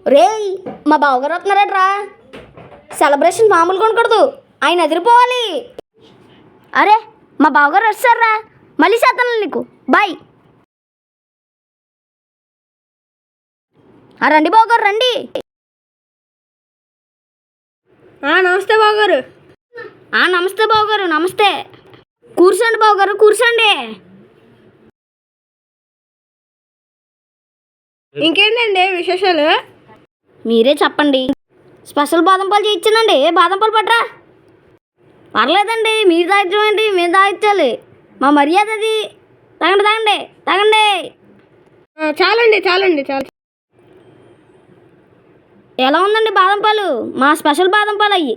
రేయ్, మా బావగారు వస్తున్నారట్రా. సెలబ్రేషన్ మామూలుగా ఉండకూడదు, ఆయన ఎదిరిపోవాలి. అరే, మా బావగారు వస్తారా, మళ్ళీ చేస్తాను నీకు. బాయ్. రండి బావగారు, రండి. నమస్తే బావగారు. నమస్తే బావగారు, నమస్తే. కూర్చోండి బావగారు, కూర్చోండి. ఇంకేంటండి విశేషాలు? మీరే చెప్పండి. స్పెషల్ బాదం పాలు చేయించానండి. బాదం పాలు పట్రా. పర్లేదండి, మీరు తాగించండి, మేము తాగించాలి. మా మర్యాద అది. తాగండి తాగండి తాగండి. చాలండి చాలండి చాలు. ఎలా ఉందండి బాదం పాలు? మా స్పెషల్ బాదం పాలు అయ్యి.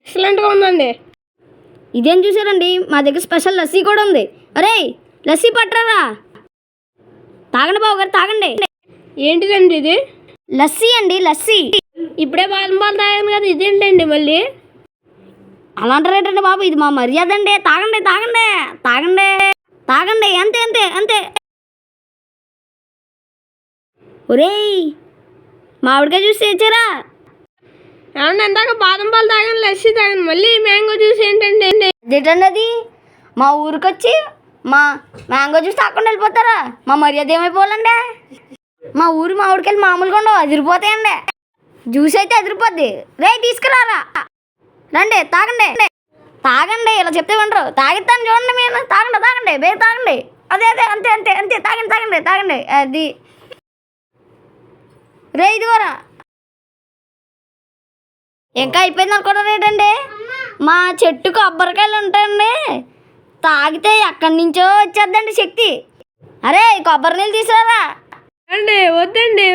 ఎక్సలెంట్గా ఉందండి. ఇదేం చూసారండి, మా దగ్గర స్పెషల్ లస్సీ కూడా ఉంది. అరే, లస్సీ పట్టరా. తాగండి బావగారు, తాగండి. ఏంటిదండి ఇది? లస్సీ అండి, లస్సీ. ఇప్పుడే బాదం పాలు తాగాను కదా, ఇదేంటండి మళ్ళీ? అలా అంటారేటండి బాబు, ఇది మా మర్యాద అండి. తాగండి తాగండి తాగండి తాగండి. అంతే అంతే అంతే. ఒరేయ్, మామిడికాయ జ్యూస్ తెచ్చారా? ఏమన్నా ఇందాక బాదం పాలు తాగాను, లస్సీ తాగాను, మళ్ళీ మ్యాంగో జ్యూస్ ఏంటండి? అదేంటండి అది? మా ఊరికి వచ్చి మా మ్యాంగో జ్యూస్ తాకుండా వెళ్ళిపోతారా? మా మర్యాద ఏమైపోవాలండి? మా ఊరు మామిడికాయలు మామూలుగా ఉండవు, అదిరిపోతాయండి. జ్యూస్ అయితే అదిరిపోద్ది. రే, తీసుకురారా. రండి, తాగండి తాగండి. ఇలా చెప్తే వినరు. తాగిస్తాను చూడండి మీరు. తాగండి తాగండి, బేరు తాగండి. అదే అదే, అంతే అంతే అంతే. తాగండి తాగండి తాగండి. అది రే, ఇదిగోరా. ఇంకా అయిపోయింది అనుకోవడం ఏంటండి? మా చెట్టు కొబ్బరికాయలు ఉంటాయండి, తాగితే ఎక్కడి నుంచో వచ్చేద్దండి శక్తి. అరే, కొబ్బరి నీళ్ళు తీసుకురారా. అండి వద్దండి.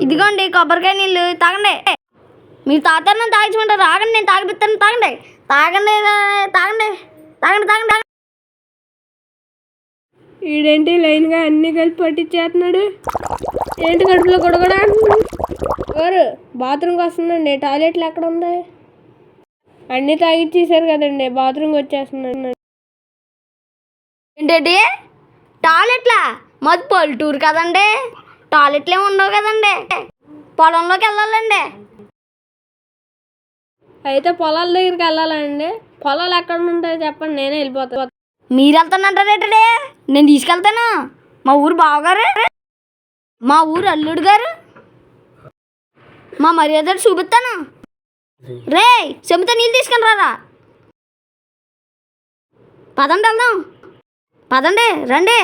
ఇదిగోండి కొబ్బరికాయ నీళ్ళు, తాగండి. మీరు తాగుతారు, నన్ను తాగించమంటారు. ఆగండి, నేను తాగిపిస్తాను. తాగండి తాగండి తాగండి తాగండి తాగండి. ఈడేంటి లైన్గా అన్నీ కలిపి పట్టించేస్తున్నాడు? ఏంటి కడుపులో గొడగడ గారు? బాత్రూమ్కి వస్తుందండి. టాయిలెట్లు ఎక్కడ ఉంది? అన్నీ తాగిచ్చేసారు కదండి, బాత్రూమ్కి వచ్చేస్తున్నాడు. ఏంటండి టాయిలెట్లా? మాది పల్లెటూరు కదండి, టాయిలెట్లు ఏమి ఉండవు కదండి. పొలంలోకి వెళ్ళాలండి. అయితే పొలాల దగ్గరికి వెళ్ళాలండి. పొలాలు ఎక్కడ ఉంటాయో చెప్పండి, నేనే వెళ్ళిపోతాను. మీరు వెళ్తానంటారేటండి? నేను తీసుకెళ్తాను. మా ఊరు బావగారు, మా ఊరు అల్లుడు గారు, మా మర్యాద చూపిస్తాను. రే, చెబుతా నీళ్ళు తీసుకుని రారా. పదండి వెళ్దాం. పదండి, రండి.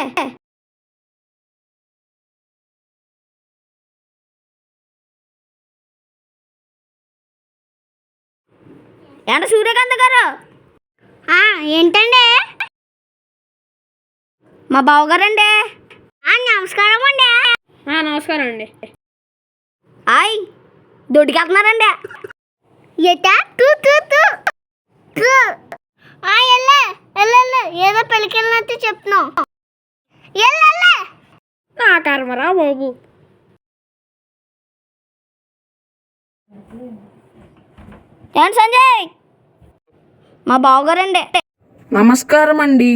ఏంట సూర్యకాంత్ గారు? ఏంటండి? మా బావగారండి. నమస్కారం అండి. నమస్కారం అండి. హాయ్, దొడ్డికెళ్తున్నారండి. ఎట్టా? ఏదో పెళ్ళికెళ్ళినట్టు చెప్తున్నావు. నా కర్మరా బాబు. ఏంటి సంజయ్? మా బావగారండి. నమస్కారం అండి.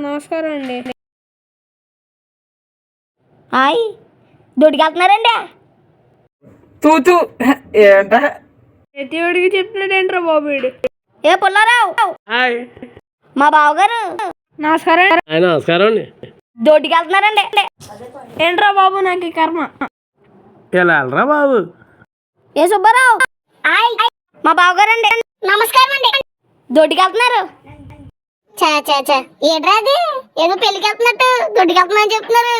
నమస్కారం అండి. హాయ్, దొడ్డికెళ్తున్నారండి. తూతూ ఏంట? ప్రతివాడికి చెప్తున్నాడేంట్రా బాబు వీడు. ఏ పుల్లారావు, మా బావగారు. నమస్కారం. నమస్కారం అండి. దొడ్డికెళ్తున్నారండి. ఏంట్రా బాబు నాకు ఈ కర్మ. ఎలా వెళ్ళరా బాబు? ఏ సుబ్బారావు, మా బావగారండి. నమస్కారం అండి. దొడ్డికెళ్తున్నారు. ఏట్రా అది? ఏదో పెళ్ళికి వెళ్తున్నట్టు దొడ్డికెళ్తున్నా అని చెప్తున్నారు.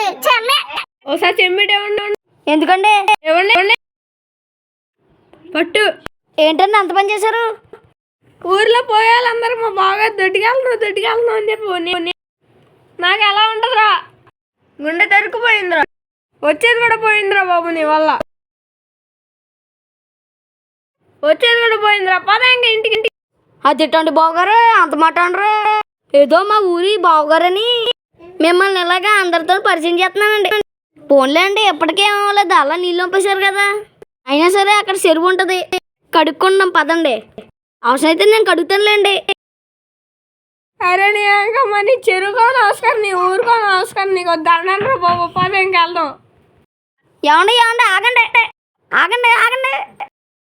ఒకసారి చెమ్మిటి ఇవ్వండి. ఎందుకండి? ఇవ్వండి. పట్టు. ఏంటండి అంత పని చేశారు? ఊర్లో పోయాలందరూ మా బాగా దొడ్డికెళ్తున్నావు అని చెప్పి నాకు ఎలా ఉంటుందిరా? గుండె తరుక్కుపోయిందిరా. వచ్చేది కూడా పోయిందిరా బాబు నీ వల్ల. వచ్చేది కూడా పోయిందిరా. పద ఇంక ఇంటికి. అది తిట్టండి బావగారు, అంత మాట అనరు. ఏదో మా ఊరి బావగారని మిమ్మల్ని ఇలాగా అందరితో పరిచయం చేస్తున్నానండి. పోన్లే అండి, ఎప్పటికీ ఏమవ్వలేదు. అలా నీళ్ళు పంపేశారు కదా. అయినా సరే అక్కడ చెరువు ఉంటుంది, కడుక్కున్నాం. పదండి, అవసరమైతే నేను కడుగుతానులేండి. అరే నీ అంకమ్మ, నీ చెరువుకో నమస్కారం, నీ ఊరుకో నమస్కారం, నీకు దండం రా బాబు. పద ఇంకెళ్దాం. ఏమండి ఏమండి ఆగండి ఆగండి